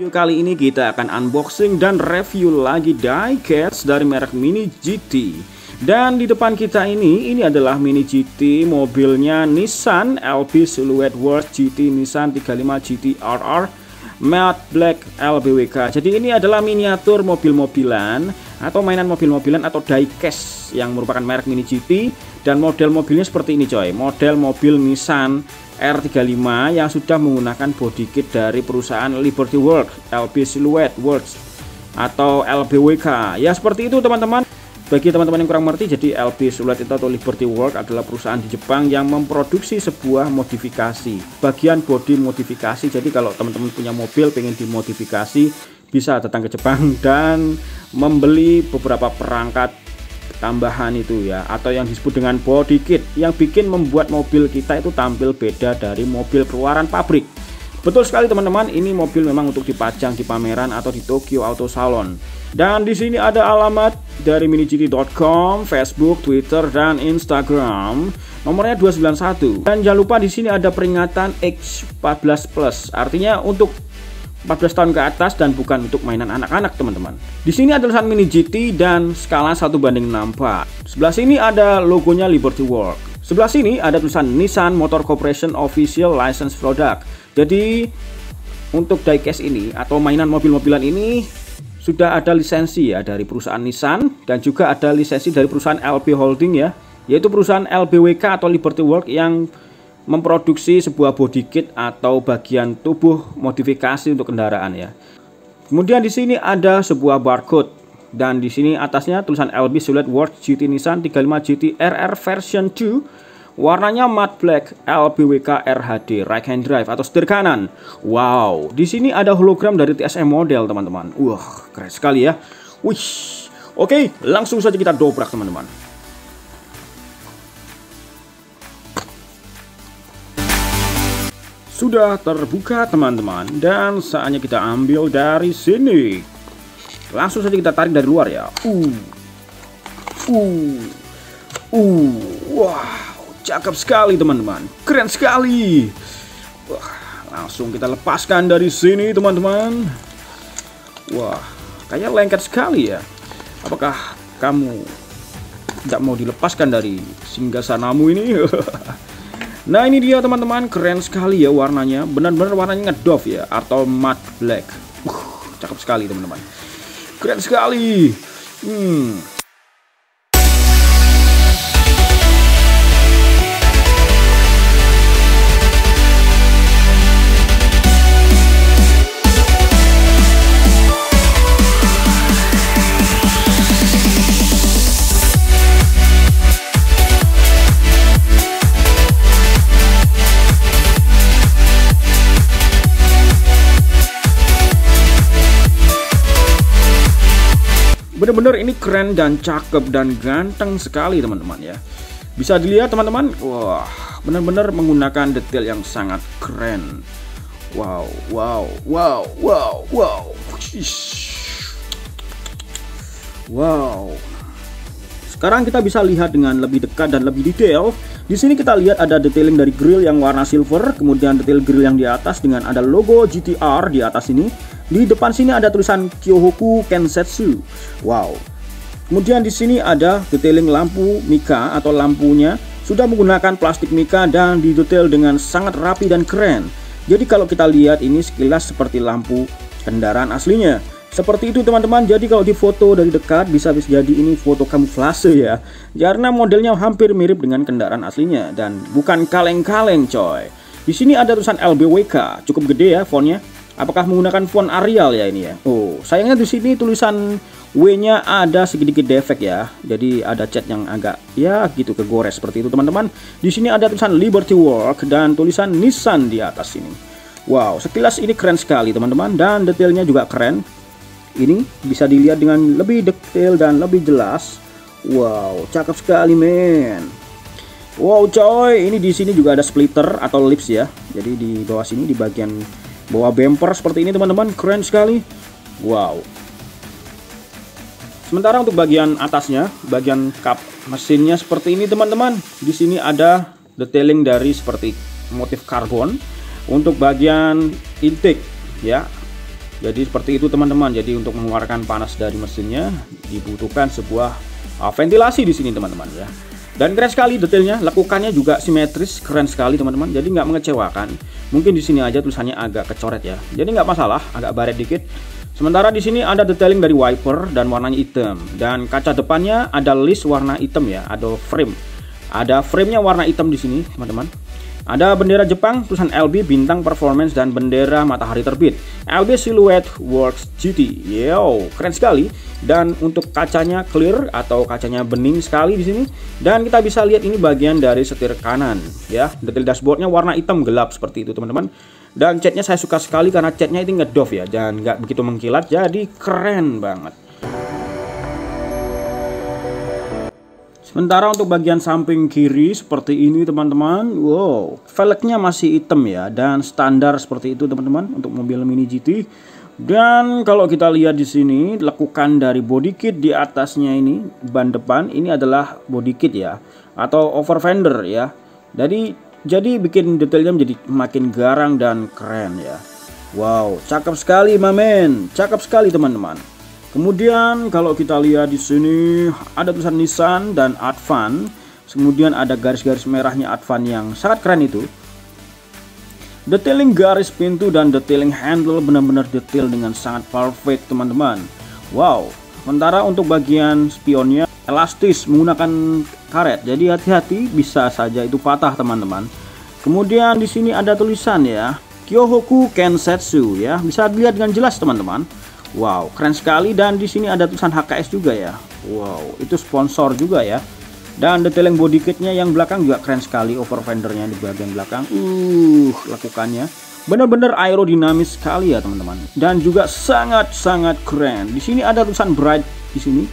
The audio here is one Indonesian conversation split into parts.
Video kali ini kita akan unboxing dan review lagi diecast dari merek Mini GT. Dan di depan kita ini adalah Mini GT, mobilnya Nissan LB Silhouette Works GT Nissan 35 GT RR Matte Black LBWK. Jadi ini adalah miniatur mobil-mobilan atau mainan mobil-mobilan atau diecast yang merupakan merek Mini GT. Dan model mobilnya seperti ini coy, model mobil Nissan R35 yang sudah menggunakan body kit dari perusahaan Liberty Works LB Silhouette Works atau LBWK. Ya seperti itu teman-teman. Bagi teman-teman yang kurang mengerti, jadi LB Silhouette itu atau Liberty Works adalah perusahaan di Jepang yang memproduksi sebuah modifikasi, bagian body modifikasi. Jadi kalau teman-teman punya mobil pengen dimodifikasi, bisa datang ke Jepang dan membeli beberapa perangkat tambahan itu ya, atau yang disebut dengan body kit, yang bikin membuat mobil kita itu tampil beda dari mobil keluaran pabrik. Betul sekali teman-teman, ini mobil memang untuk dipajang di pameran atau di Tokyo Auto Salon. Dan di sini ada alamat dari minigt.com, Facebook, Twitter, dan Instagram. Nomornya 291. Dan jangan lupa di sini ada peringatan X14+, artinya untuk 14 tahun ke atas dan bukan untuk mainan anak-anak teman-teman. Di sini ada tulisan Mini GT dan skala 1:64. Sebelah sini ada logonya Liberty Works. Sebelah sini ada tulisan Nissan Motor Corporation Official License Product. Jadi untuk diecast ini atau mainan mobil-mobilan ini sudah ada lisensi ya dari perusahaan Nissan, dan juga ada lisensi dari perusahaan LB Holding ya, yaitu perusahaan LBWK atau Liberty Works yang memproduksi sebuah body kit atau bagian tubuh modifikasi untuk kendaraan ya. Kemudian di sini ada sebuah barcode, dan di sini atasnya tulisan LB Silhouette Works GT Nissan 35 GT RR version 2, warnanya matte black LBWK RHD right hand drive atau setir kanan. Wow, di sini ada hologram dari TSM model teman-teman. Wah, keren sekali ya. Wih. Oke, langsung saja kita dobrak teman-teman. Sudah terbuka teman-teman, dan saatnya kita ambil dari sini. Langsung saja kita tarik dari luar ya. Wow, cakep sekali teman-teman, keren sekali. Wah, langsung kita lepaskan dari sini teman-teman. Wah, kayaknya lengket sekali ya. Apakah kamu tidak mau dilepaskan dari singgasanamu ini? Nah ini dia teman-teman, keren sekali ya warnanya, benar-benar warnanya ngedove ya, atau matte black. Cakep sekali teman-teman, keren sekali. Bener-bener ini keren dan cakep dan ganteng sekali teman-teman ya. Bisa dilihat teman-teman, wah bener-bener menggunakan detail yang sangat keren. Wow. Wow. Sekarang kita bisa lihat dengan lebih dekat dan lebih detail. Di sini kita lihat ada detailing dari grill yang warna silver, kemudian detail grill yang di atas dengan ada logo GTR di atas ini. Di depan sini ada tulisan Kyohoku Kensetsu. Wow. Kemudian di sini ada detailing lampu Mika atau lampunya sudah menggunakan plastik Mika dan didetail dengan sangat rapi dan keren. Jadi kalau kita lihat ini sekilas seperti lampu kendaraan aslinya. Seperti itu teman-teman. Jadi kalau difoto dari dekat bisa jadi ini foto kamuflase ya. Karena modelnya hampir mirip dengan kendaraan aslinya dan bukan kaleng-kaleng coy. Di sini ada tulisan LBWK, cukup gede ya fontnya. Apakah menggunakan font Arial ya ini ya? Oh, sayangnya di sini tulisan W-nya ada sedikit defek ya. Jadi ada cat yang agak ya gitu kegores seperti itu teman-teman. Di sini ada tulisan Liberty Works dan tulisan Nissan di atas sini. Wow, sekilas ini keren sekali teman-teman, dan detailnya juga keren. Ini bisa dilihat dengan lebih detail dan lebih jelas. Wow, cakep sekali men. Wow coy, ini di sini juga ada splitter atau lips ya. Jadi di bawah sini di bagian bawah bumper seperti ini teman-teman, keren sekali. Wow. Sementara untuk bagian atasnya, bagian kap mesinnya seperti ini teman-teman. Di sini ada detailing dari seperti motif karbon untuk bagian intake ya. Jadi seperti itu teman-teman. Jadi untuk mengeluarkan panas dari mesinnya dibutuhkan sebuah ventilasi di sini teman-teman ya. Dan keren sekali detailnya, lekukannya juga simetris, keren sekali teman-teman. Jadi nggak mengecewakan. Mungkin di sini aja tulisannya agak kecoret ya. Jadi nggak masalah, agak baret dikit. Sementara di sini ada detailing dari wiper dan warnanya hitam. Dan kaca depannya ada list warna hitam ya, ada frame. Ada frame-nya warna hitam di sini teman-teman. Ada bendera Jepang, tulisan LB, bintang performance, dan bendera matahari terbit. LB Silhouette Works GT. Yo, keren sekali. Dan untuk kacanya clear atau kacanya bening sekali di sini. Dan kita bisa lihat ini bagian dari setir kanan ya. Detail dashboardnya warna hitam gelap seperti itu teman-teman. Dan catnya saya suka sekali karena catnya itu ngedoff ya, dan nggak begitu mengkilat. Jadi keren banget. Sementara untuk bagian samping kiri seperti ini teman-teman. Wow, velgnya masih hitam ya, dan standar seperti itu teman-teman untuk mobil Mini GT. Dan kalau kita lihat di sini lekukan dari body kit di atasnya ini, ban depan ini adalah body kit ya, atau over fender ya. Jadi bikin detailnya menjadi makin garang dan keren ya. Wow, cakep sekali mamen, cakep sekali teman-teman. Kemudian kalau kita lihat di sini ada tulisan Nissan dan Advan. Kemudian ada garis-garis merahnya Advan yang sangat keren itu. Detailing garis pintu dan detailing handle benar-benar detail dengan sangat perfect teman-teman. Wow. Sementara untuk bagian spionnya elastis menggunakan karet. Jadi hati-hati, bisa saja itu patah teman-teman. Kemudian di sini ada tulisan ya, Kyohoku Kensetsu ya. Bisa dilihat dengan jelas teman-teman. Wow, keren sekali. Dan di sini ada tulisan HKS juga ya. Wow, itu sponsor juga ya. Dan detailing body kitnya yang belakang juga keren sekali. Over fendernya di bagian belakang. Lakukannya benar-benar aerodinamis sekali ya teman-teman. Dan juga sangat-sangat keren. Di sini ada tulisan Bright di sini.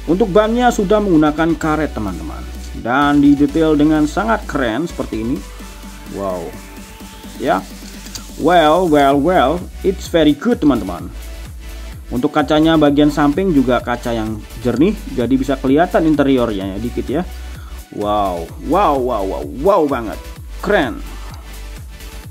Untuk bannya sudah menggunakan karet teman-teman. Dan didetail dengan sangat keren seperti ini. Wow. Ya. Well, it's very good teman-teman. Untuk kacanya bagian samping juga kaca yang jernih, jadi bisa kelihatan interiornya ya, dikit ya. Wow banget, keren.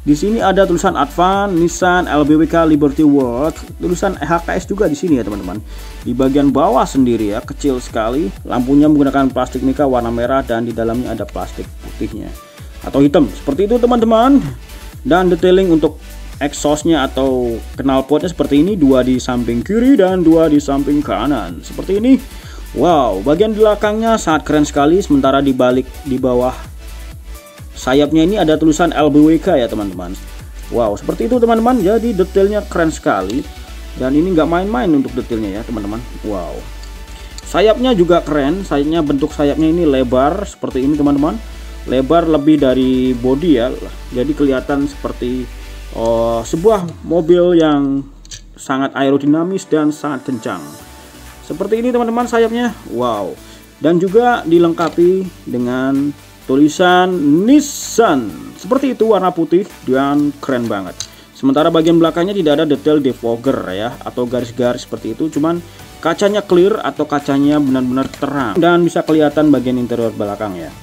Di sini ada tulisan Advan, Nissan, LBWK, Liberty World, tulisan HKS juga di sini ya teman-teman. Di bagian bawah sendiri ya, kecil sekali. Lampunya menggunakan plastik mica warna merah dan di dalamnya ada plastik putihnya atau hitam, seperti itu teman-teman. Dan detailing untuk exhaustnya atau knalpotnya seperti ini, dua di samping kiri dan dua di samping kanan seperti ini. Wow, bagian belakangnya sangat keren sekali. Sementara di bawah sayapnya ini ada tulisan LBWK ya teman-teman. Wow, seperti itu teman-teman. Jadi detailnya keren sekali, dan ini nggak main-main untuk detailnya ya teman-teman. Wow, sayapnya juga keren. Sayapnya, bentuk sayapnya ini lebar seperti ini teman-teman. Lebar lebih dari body ya, jadi kelihatan seperti sebuah mobil yang sangat aerodinamis dan sangat kencang. Seperti ini teman-teman sayapnya. Wow. Dan juga dilengkapi dengan tulisan Nissan. Seperti itu, warna putih dan keren banget. Sementara bagian belakangnya tidak ada detail defogger ya, atau garis-garis seperti itu. Cuman kacanya clear atau kacanya benar-benar terang. Dan bisa kelihatan bagian interior belakang ya.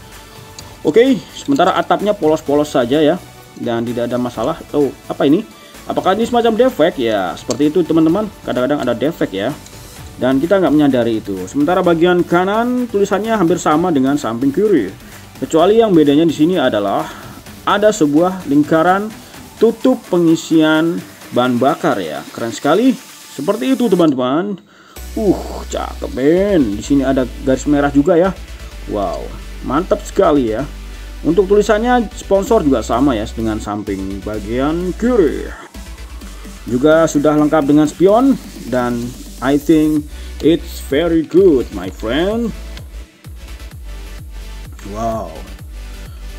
Oke, sementara atapnya polos-polos saja ya. Dan tidak ada masalah. Oh, apa ini? Apakah ini semacam defek? Ya, seperti itu teman-teman. Kadang-kadang ada defek ya. Dan kita nggak menyadari itu. Sementara bagian kanan tulisannya hampir sama dengan samping kiri. Kecuali yang bedanya di sini adalah ada sebuah lingkaran tutup pengisian bahan bakar ya. Keren sekali. Seperti itu teman-teman. Cakep men. Di sini ada garis merah juga ya. Wow, mantap sekali ya. Untuk tulisannya sponsor juga sama ya dengan samping bagian kiri. Juga sudah lengkap dengan spion, dan I think it's very good my friend. Wow.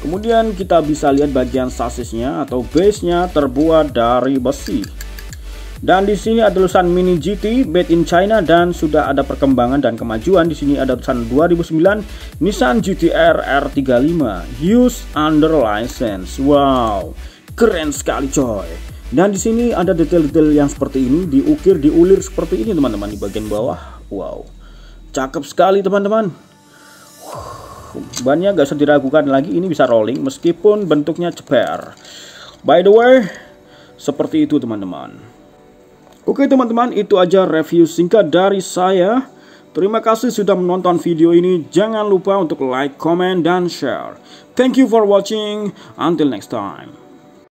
Kemudian kita bisa lihat bagian sasisnya atau base-nya terbuat dari besi. Dan di sini ada tulisan Mini GT made in China, dan sudah ada perkembangan dan kemajuan. Di sini ada tulisan 2009 Nissan GT-R R35 use under license. Wow, keren sekali coy. Dan di sini ada detail-detail yang seperti ini, diulir seperti ini teman-teman di bagian bawah. Wow, cakep sekali teman-teman. Bannya gak usah diragukan lagi, ini bisa rolling meskipun bentuknya ceper. By the way, seperti itu teman-teman. Oke teman-teman, itu aja review singkat dari saya. Terima kasih sudah menonton video ini. Jangan lupa untuk like, comment, dan share. Thank you for watching. Until next time.